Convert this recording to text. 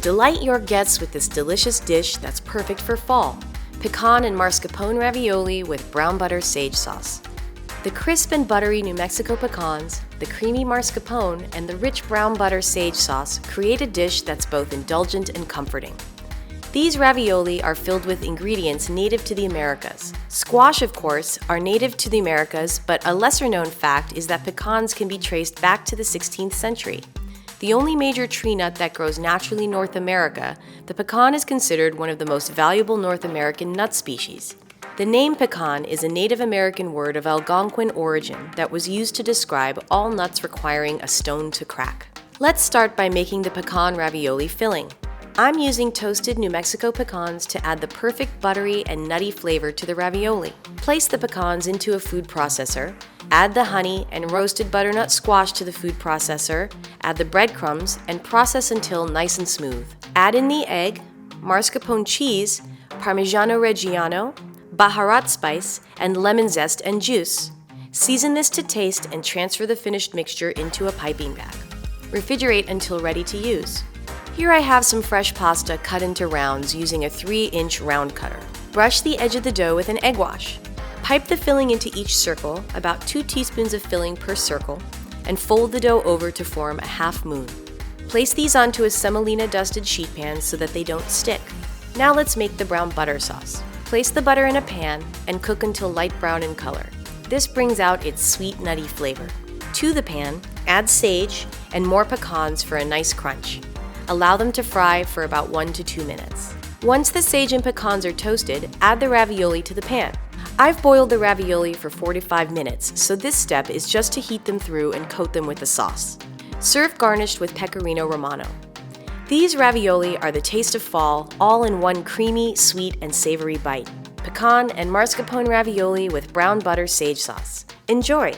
Delight your guests with this delicious dish that's perfect for fall: pecan and mascarpone ravioli with brown butter sage sauce. The crisp and buttery New Mexico pecans, the creamy mascarpone, and the rich brown butter sage sauce create a dish that's both indulgent and comforting. These ravioli are filled with ingredients native to the Americas. Squash, of course, are native to the Americas, but a lesser-known fact is that pecans can be traced back to the 16th century. The only major tree nut that grows naturally in North America, the pecan is considered one of the most valuable North American nut species. The name pecan is a Native American word of Algonquin origin that was used to describe all nuts requiring a stone to crack. Let's start by making the pecan ravioli filling. I'm using toasted New Mexico pecans to add the perfect buttery and nutty flavor to the ravioli. Place the pecans into a food processor, add the honey and roasted butternut squash to the food processor, add the breadcrumbs, and process until nice and smooth. Add in the egg, mascarpone cheese, Parmigiano Reggiano, Baharat spice, and lemon zest and juice. Season this to taste and transfer the finished mixture into a piping bag. Refrigerate until ready to use. Here I have some fresh pasta cut into rounds using a 3-inch round cutter. Brush the edge of the dough with an egg wash. Pipe the filling into each circle, about 2 teaspoons of filling per circle, and fold the dough over to form a half moon. Place these onto a semolina dusted sheet pan so that they don't stick. Now let's make the brown butter sauce. Place the butter in a pan and cook until light brown in color. This brings out its sweet, nutty flavor. To the pan, add sage and more pecans for a nice crunch. Allow them to fry for about 1 to 2 minutes. Once the sage and pecans are toasted, add the ravioli to the pan. I've boiled the ravioli for 45 minutes, so this step is just to heat them through and coat them with the sauce. Serve garnished with pecorino romano. These ravioli are the taste of fall, all in one creamy, sweet, and savory bite. Pecan and mascarpone ravioli with brown butter sage sauce. Enjoy!